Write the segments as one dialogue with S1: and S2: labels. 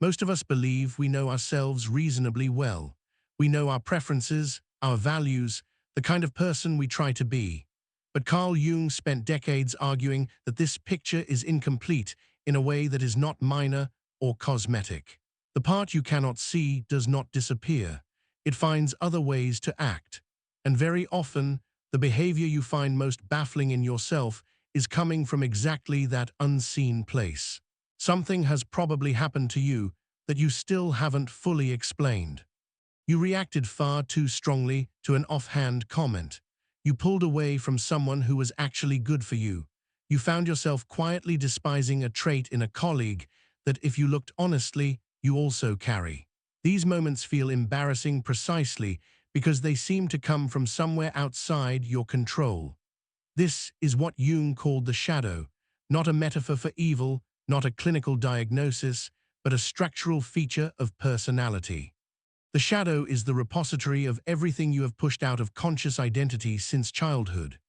S1: Most of us believe we know ourselves reasonably well. We know our preferences, our values, the kind of person we try to be. But Carl Jung spent decades arguing that this picture is incomplete in a way that is not minor or cosmetic. The part you cannot see does not disappear. It finds other ways to act. And very often, the behavior you find most baffling in yourself is coming from exactly that unseen place. Something has probably happened to you that you still haven't fully explained. You reacted far too strongly to an offhand comment. You pulled away from someone who was actually good for you. You found yourself quietly despising a trait in a colleague that, if you looked honestly, you also carry. These moments feel embarrassing precisely because they seem to come from somewhere outside your control. This is what Jung called the shadow, not a metaphor for evil, not a clinical diagnosis, but a structural feature of personality. The shadow is the repository of everything you have pushed out of conscious identity since childhood.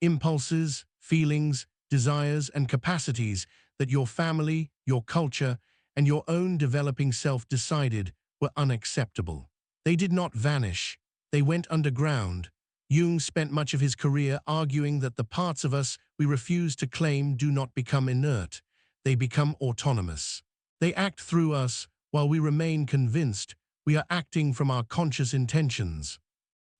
S1: Impulses, feelings, desires, and capacities that your family, your culture, and your own developing self decided were unacceptable. They did not vanish. They went underground. Jung spent much of his career arguing that the parts of us we refuse to claim do not become inert. They become autonomous. They act through us while we remain convinced we are acting from our conscious intentions.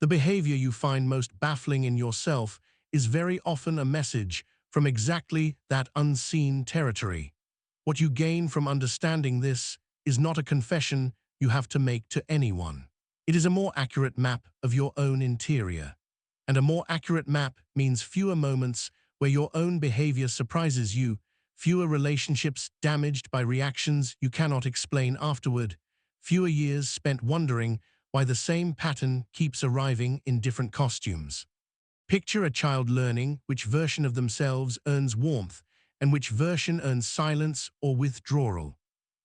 S1: The behavior you find most baffling in yourself is very often a message from exactly that unseen territory. What you gain from understanding this is not a confession you have to make to anyone. It is a more accurate map of your own interior. And a more accurate map means fewer moments where your own behavior surprises you, fewer relationships damaged by reactions you cannot explain afterward, fewer years spent wondering why the same pattern keeps arriving in different costumes. Picture a child learning which version of themselves earns warmth and which version earns silence or withdrawal.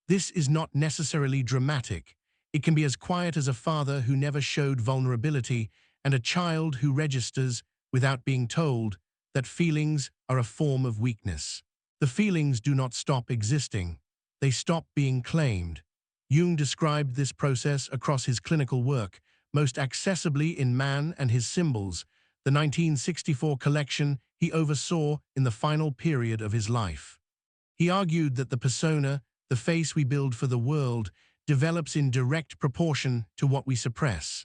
S1: This is not necessarily dramatic. It can be as quiet as a father who never showed vulnerability and a child who registers, without being told, that feelings are a form of weakness. The feelings do not stop existing. They stop being claimed. Jung described this process across his clinical work, most accessibly in Man and His Symbols, the 1964 collection he oversaw in the final period of his life. He argued that the persona, the face we build for the world, develops in direct proportion to what we suppress.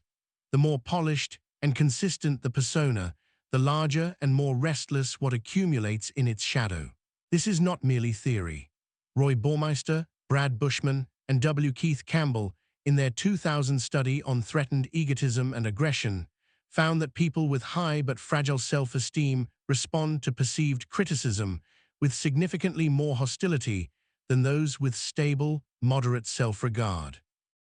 S1: The more polished and consistent the persona, the larger and more restless what accumulates in its shadow. This is not merely theory. Roy Baumeister, Brad Bushman, and W. Keith Campbell, in their 2000 study on threatened egotism and aggression, found that people with high but fragile self-esteem respond to perceived criticism with significantly more hostility than those with stable, moderate self-regard.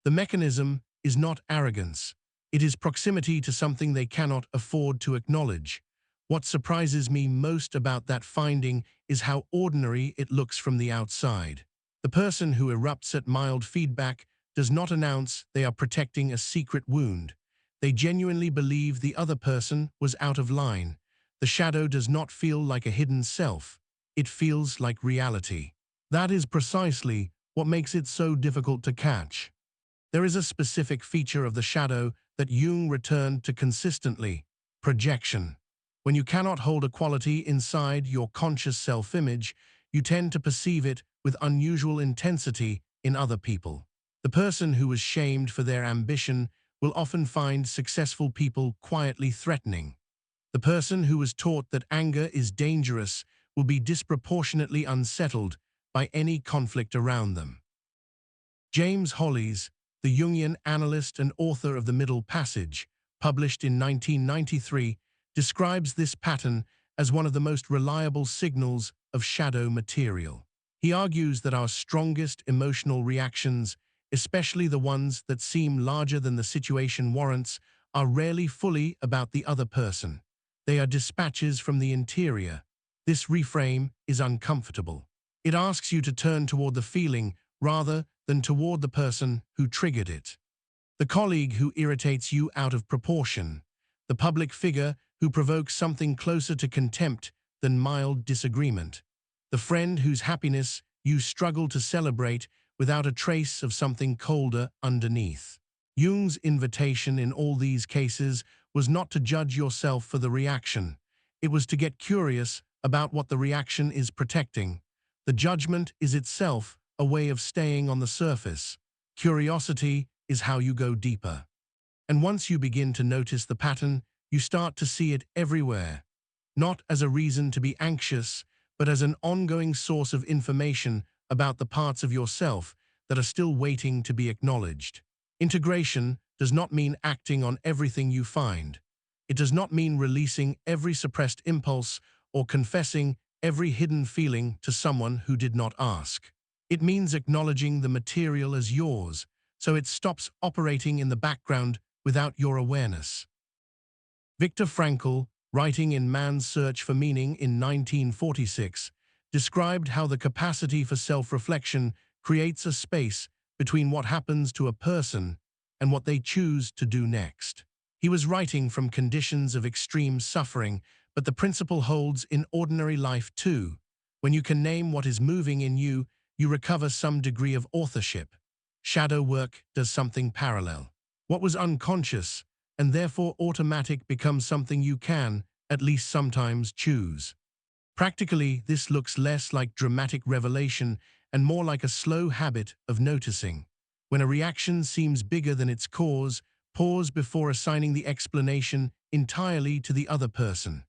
S1: The mechanism is not arrogance. It is proximity to something they cannot afford to acknowledge. What surprises me most about that finding is how ordinary it looks from the outside. The person who erupts at mild feedback does not announce they are protecting a secret wound. They genuinely believe the other person was out of line. The shadow does not feel like a hidden self. It feels like reality. That is precisely what makes it so difficult to catch. There is a specific feature of the shadow that Jung returned to consistently: projection. When you cannot hold a quality inside your conscious self-image, you tend to perceive it with unusual intensity in other people. The person who was shamed for their ambition will often find successful people quietly threatening. The person who was taught that anger is dangerous will be disproportionately unsettled by any conflict around them. James Hollis, the Jungian analyst and author of The Middle Passage, published in 1993, describes this pattern as one of the most reliable signals of shadow material. He argues that our strongest emotional reactions, especially the ones that seem larger than the situation warrants, are rarely fully about the other person. They are dispatches from the interior. This reframe is uncomfortable. It asks you to turn toward the feeling rather than toward the person who triggered it. The colleague who irritates you out of proportion. The public figure who provokes something closer to contempt than mild disagreement. The friend whose happiness you struggle to celebrate without a trace of something colder underneath. Jung's invitation in all these cases was not to judge yourself for the reaction. It was to get curious about what the reaction is protecting. The judgment is itself a way of staying on the surface. Curiosity is how you go deeper. And once you begin to notice the pattern, you start to see it everywhere. Not as a reason to be anxious, but as an ongoing source of information about the parts of yourself that are still waiting to be acknowledged. Integration does not mean acting on everything you find. It does not mean releasing every suppressed impulse or confessing every hidden feeling to someone who did not ask. It means acknowledging the material as yours, so it stops operating in the background without your awareness. Viktor Frankl, writing in Man's Search for Meaning in 1946, described how the capacity for self-reflection creates a space between what happens to a person and what they choose to do next. He was writing from conditions of extreme suffering, but the principle holds in ordinary life too. When you can name what is moving in you, you recover some degree of authorship. Shadow work does something parallel. What was unconscious and therefore automatic becomes something you can, at least sometimes, choose. Practically, this looks less like dramatic revelation and more like a slow habit of noticing. When a reaction seems bigger than its cause, pause before assigning the explanation entirely to the other person.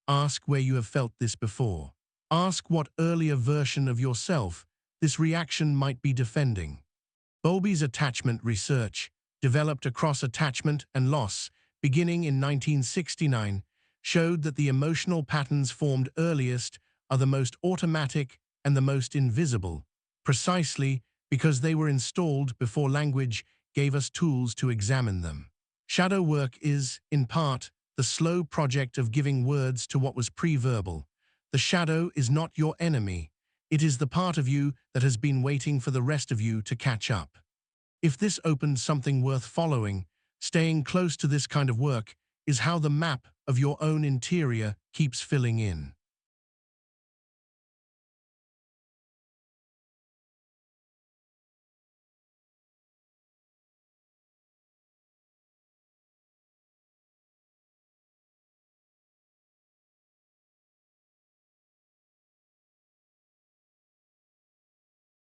S1: Ask where you have felt this before. Ask what earlier version of yourself this reaction might be defending. Bowlby's attachment research, developed across attachment and loss, beginning in 1969, showed that the emotional patterns formed earliest are the most automatic and the most invisible, precisely because they were installed before language gave us tools to examine them. Shadow work is, in part, the slow project of giving words to what was pre-verbal. The shadow is not your enemy. It is the part of you that has been waiting for the rest of you to catch up. If this opened something worth following, staying close to this kind of work is how the map of your own interior keeps filling in.